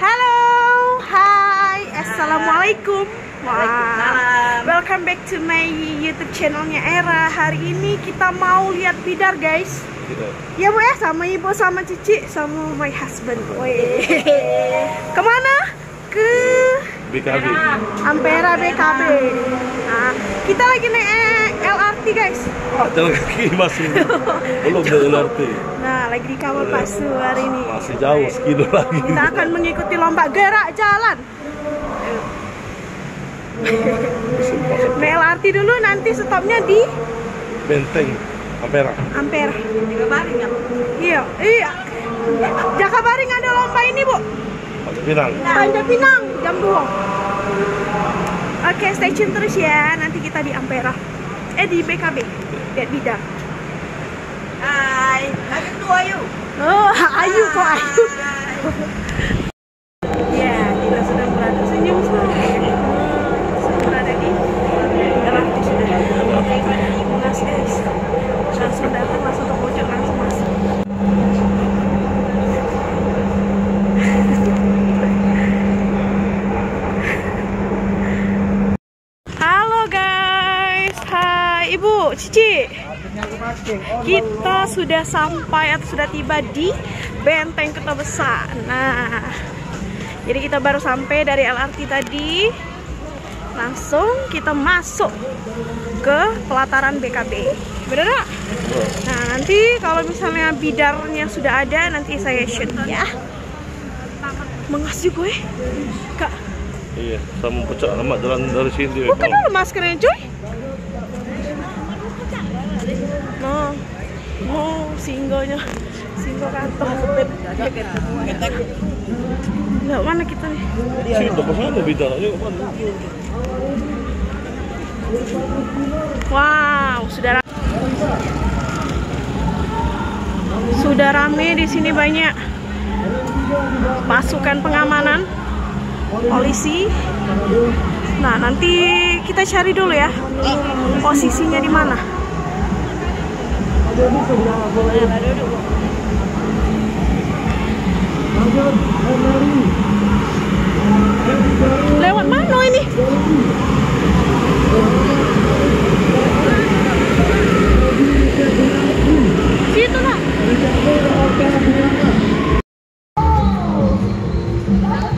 Halo, hai, assalamualaikum. Wah, welcome back to my YouTube channelnya Era. Hari ini kita mau lihat bidar, guys. Ya bu ya, sama ibu, sama cici, sama my husband. Wih, kemana? Ke BKB. Ampera BKB. Nah, kita lagi naik LRT, guys. Jalan kaki masih belum ke LRT. Nah, lagi di Kamal Pasu hari ini. Masih jauh sekilo lagi. Kita akan mengikuti lomba gerak jalan. Naik LRT dulu, nanti stopnya di Benteng Ampera. Ampera. Jakabaring ya? Iya. Jakabaring ada lomba ini, Bu. Panjat Pinang. Panjat Pinang jam 2. Oke, stay tune terus ya. Nanti kita di Ampera. Di BKB. Lihat bidang. Hai, lagi tuh Ayu. Oh, Ayu kok Ayu. Ya, kita sudah berada senyum sudah berada di LRT sudah. Mas guys, langsung datang, langsung ke pojok, langsung masuk. Halo guys, hai Ibu, Cici. Kita sudah sampai atau sudah tiba di Benteng Kota Besar. Nah, jadi kita baru sampai dari LRT tadi. Langsung kita masuk ke pelataran BKB. Bener gak? Nah, nanti kalau misalnya bidarnya sudah ada, nanti saya shoot ya. Mengasih gue, Kak. Iya, sama pecah amat jalan dari sini. Bukan dulu maskernya, cuy. Singgonya, singgo kantor. Nggak, mana kita nih? Sini depan sana bidaranya ke mana? Wow, sudah rame di sini, banyak pasukan pengamanan, polisi. Nah, nanti kita cari dulu ya posisinya di mana. Lewat mana ini? Situ lah.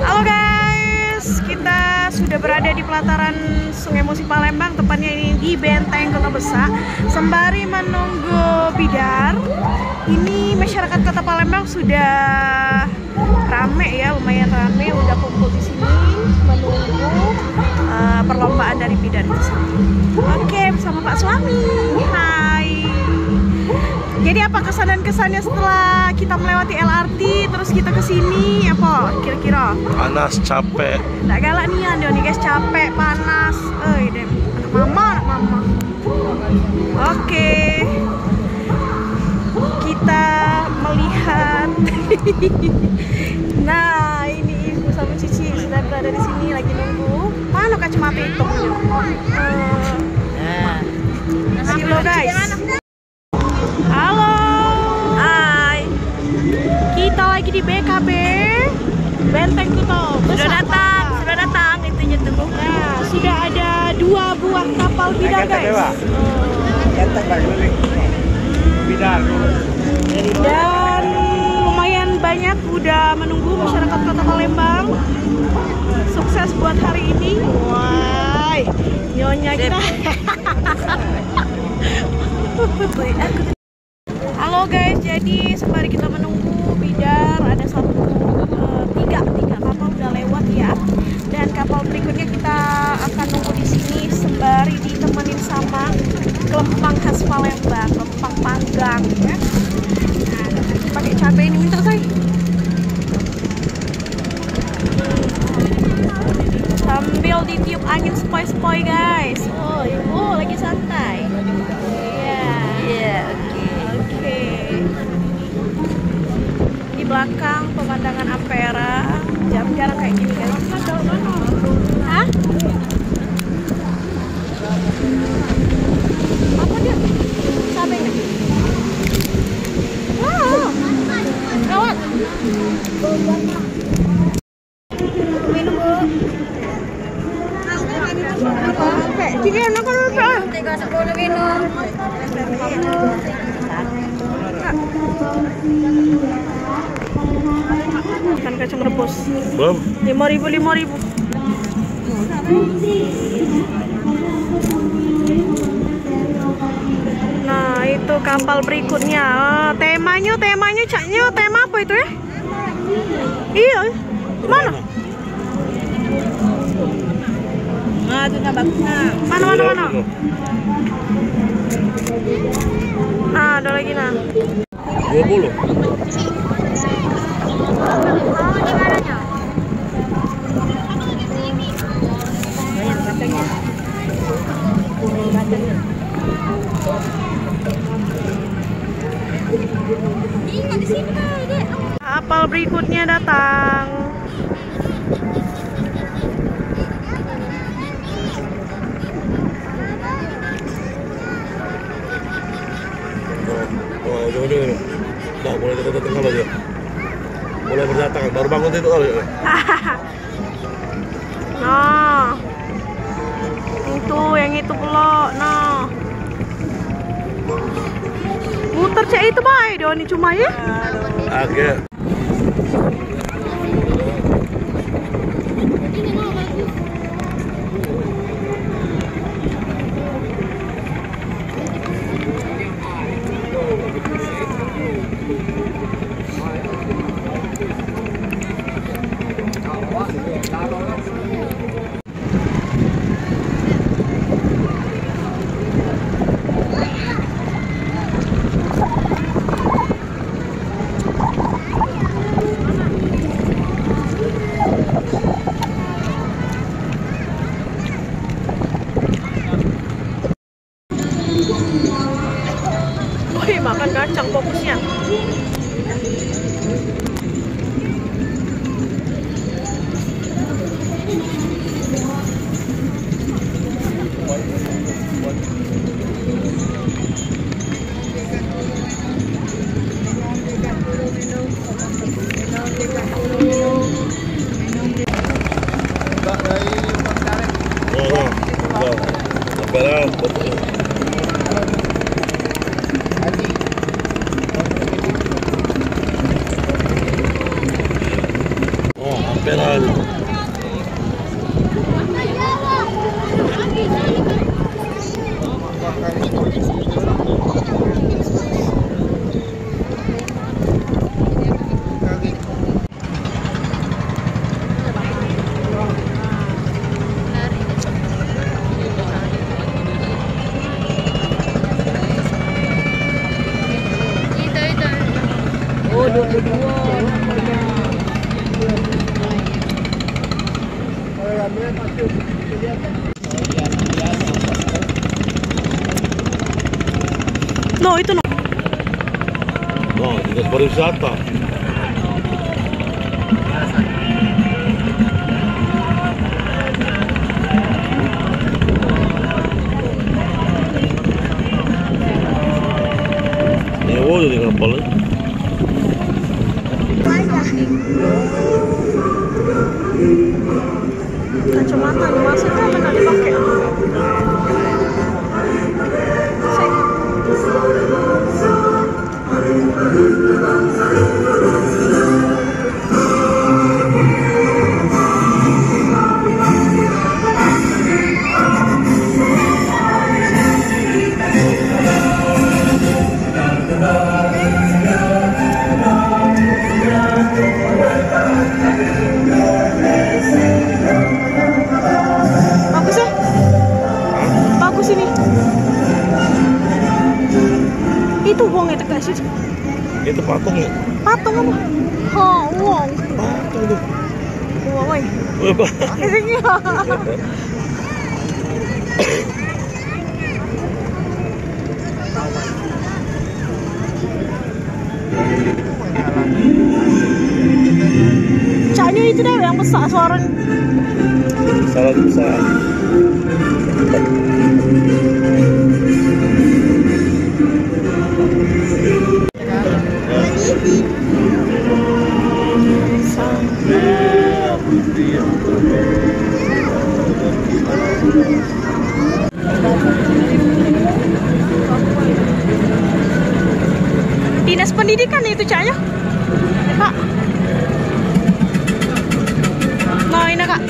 Halo guys, kita sudah berada di pelataran Sungai Musi Palembang, tepatnya ini di Benteng Kota Besar. Sembari menunggu bidar, ini masyarakat Kota Palembang sudah rame ya, lumayan rame, udah kumpul di sini menunggu perlombaan dari bidar itu sendiri. Oke, bersama Pak Suami. Hai. Jadi apa kesan dan kesannya setelah kita melewati LRT terus kita ke sini apa kira-kira? Panas, capek. Nggak galak nih guys, capek, panas. Anak mama. Oke. Kita melihat. Nah, ini Ibu sama Cici sudah berada di sini lagi nunggu. Mana kacamata hitamnya? Halo guys. Halo. Hai. Kita lagi di BKB Benteng Kota Besar. Sudah datang, intinya tunggu. Nah, sudah ada 2 buah kapal bidar guys. Dan lumayan banyak udah menunggu masyarakat Kota Palembang. Sukses buat hari ini. Wah, nyonya kita. Halo guys, jadi sembari kita menunggu bidar ada tiga kapal udah lewat ya. Dan kapal berikutnya kita akan nunggu di sini sembari ditemenin sama kelempang khas Palembang, kelempang panggang ya. Nah, pakai cabai ini minta saya. Sambil ditiup angin sepoi-sepoi guys. Oh, Ibu lagi santai. Iya. Oke. Di belakang pemandangan Ampera, jarang kayak gini guys. Hah? Apa dia? Cabainya? Wow. Gawat. Tiga anak kan apa? 3.10 minum. Ikan kacang rebus. Belum? 5.000. Nah, itu kapal berikutnya. Temanya caknya tema apa itu ya? Iya. Mana? Nah, itu bagusnya. Mana? Nah, ada lagi nah. 20. Kapal berikutnya datang. Udah. Nah, mulai datang kalau dia. Mulai berdatangan, baru bangun itu kali. Nah, itu yang itu pula. Nah, muter cek itu baik dong ini cuma ya. Agak. Wih, makan kacang fokusnya. No, itu no. No, dinas pariwisata. Nyewa jadi kapal ya. Kacamata nih maksudnya apa tadi pakai? Bagus ya? Bagus ini. Itu wong itu guys itu. Itu patung ya? Patung apa? Oh, wong. Patung itu. Wong, woi. Apa? Ini. Caknya itu deh yang besar suaranya. Salah besar. Iya. Dinas Pendidikan itu Cak ya? Kak. Nah ini Kak.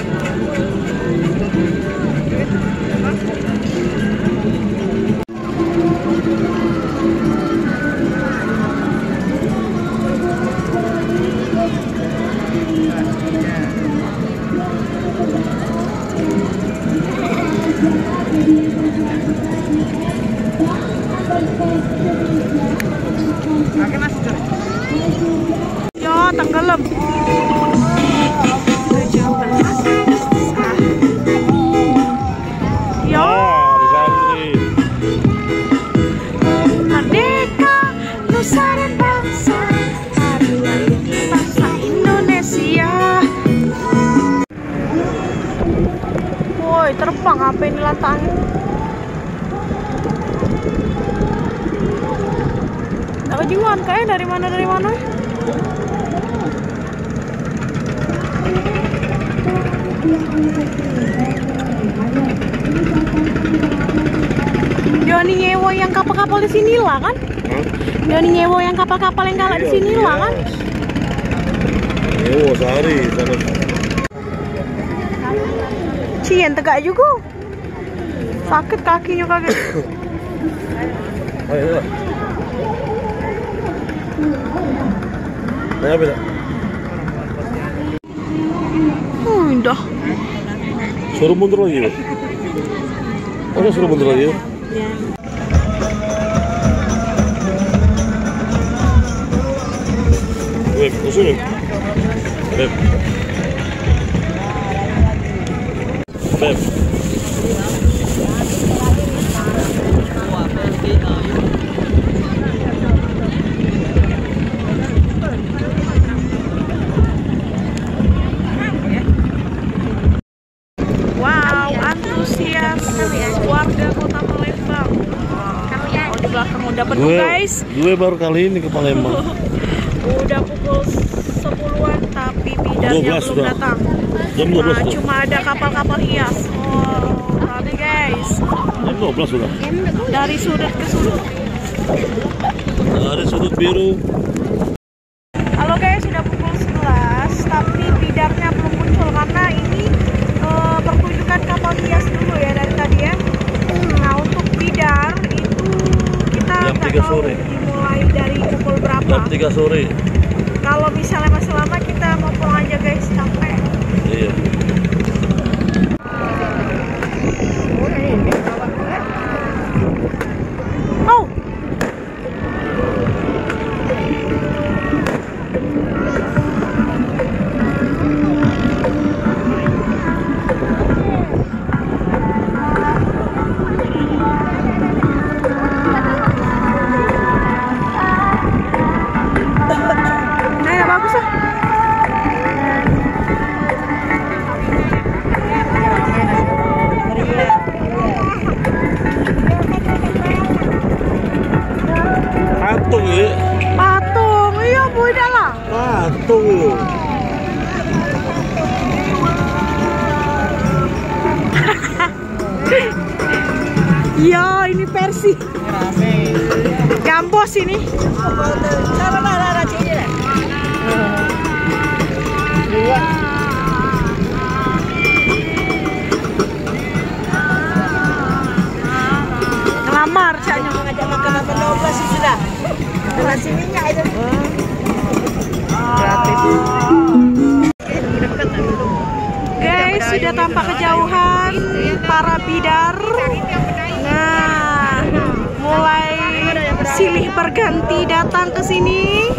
Ya, tenggelam. Ya. Merdeka, Nusa dan bangsa, hari lahir bangsa Indonesia. Woi, terbang apa ini latangnya? Nggak kejuan kayak dari mana. Joni nyewo yang kapal-kapal di sini lah kan? Joni nyewo yang kapal-kapal yang galak di sini lah kan? Nyewo sehari sana. Cian tegak juga. Sakit kakinya kaget. Ayo. Ayo beda. Udah. Suruh mundur lagi. Ada suruh mundur lagi. Ya. Beb, usul. Beb. Beb. Wow, antusias warga Kota Palembang. Oh, di belakang udah penuh guys. Gue baru kali ini ke Palembang. Udah pukul 10-an tapi bidarnya 12 belum sudah. datang. Jam 12 Nah, sudah. cuma ada kapal-kapal hias. Oh, tapi guys, Jam 12 sudah. dari sudut ke sudut. Dari sudut biru. Halo guys, sudah pukul 11 tapi bidarnya belum muncul karena ini pertunjukan kapal hias dulu ya dari tadi ya. Nah, untuk bidar itu kita Jam nggak 3 tahu sore. dimulai dari pukul berapa. Jam 3 sore. Kalau misalnya masih lama kita mau pulang aja guys, capek. Iya. Oh. Nah, ya bagus lah. Patung ya. Patung, iya beda lah. Patung. Iya, ini versi. Gambos ini. Ngelamar caknya. Ngajak makan apa 12 sih sudah. Nasi minyak itu. Guys, sudah tampak kejauhan para bidar. Nah, mulai silih berganti datang ke sini.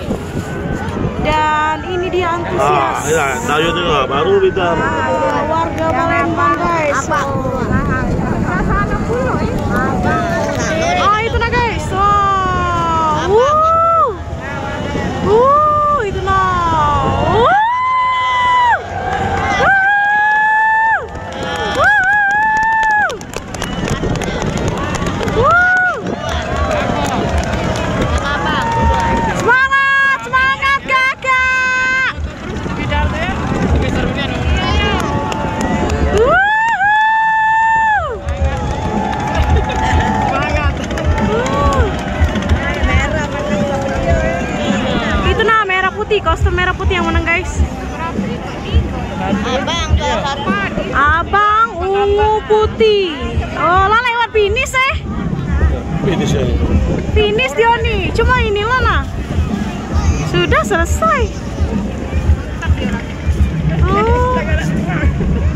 Dan ini dia antusias. Ya, Dayo juga baru bidar. Warga Palembang guys. Oh, itu nah guys. Itu nah. Semangat kakak. ungu putih. Oh, lah lewat finish Finish ya. Finish Dioni. Cuma inilah nah. Sudah selesai. Oh.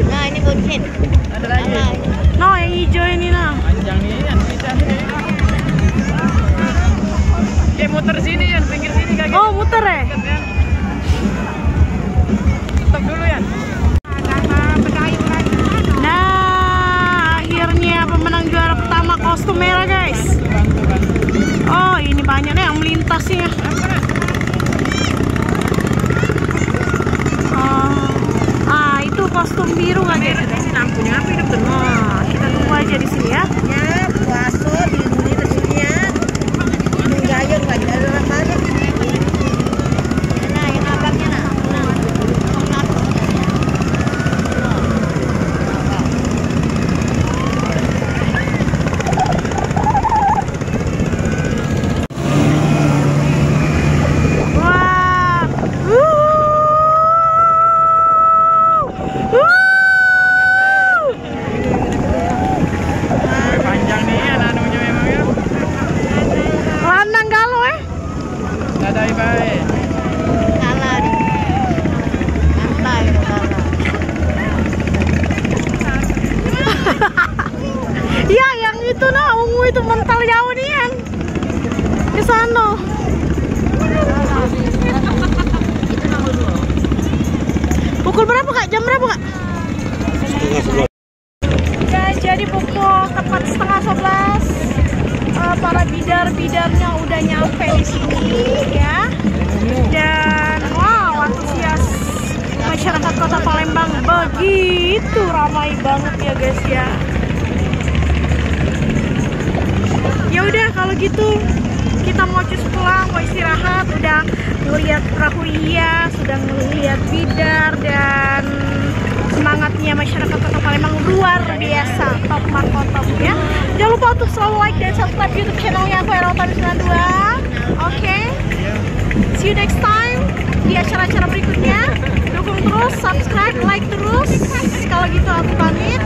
Nah, ini buncit. Ada lagi. No, yang hijau ini nah. Panjang nih, yang kita nih. Kayak muter sini, yang pinggir sini kaki. Oh, muter ya? Stop dulu ya. Nah, akhirnya pemenang juara pertama kostum merah, guys. Oh, ini banyak nih yang melintasnya. Itu kostum biru kan ya? Lampunya apa hidup terus? Nah, kita tunggu aja di sini ya. Ya, puasa di sini ya. Menggayung lagi ada orang banyak. Nah, yang abangnya nah. Panjang nih, anunya memang ya. Landang galau Dadah, bye. Kalah nih. Santai itu kalah. Ya, yang itu nah, ungu itu mental jauh nih yang ke sana. Pukul berapa kak? Jam berapa kak? Setengah 11. Ya, jadi pukul tepat setengah 11. Para bidar-bidarnya udah nyampe di sini ya. Dan wow, antusias masyarakat Kota Palembang begitu ramai banget ya guys ya. Ya udah kalau gitu kita mau cus pulang, mau istirahat, udah ngeliat perahu hias, sudah ngeliat bidar dan semangatnya masyarakat Kota Palembang luar biasa, top marko top ya. Jangan lupa untuk selalu like dan subscribe YouTube channelnya aku Erotami 92. Oke, see you next time di acara-acara berikutnya. Dukung terus, subscribe, like terus. Kalau gitu aku pamit.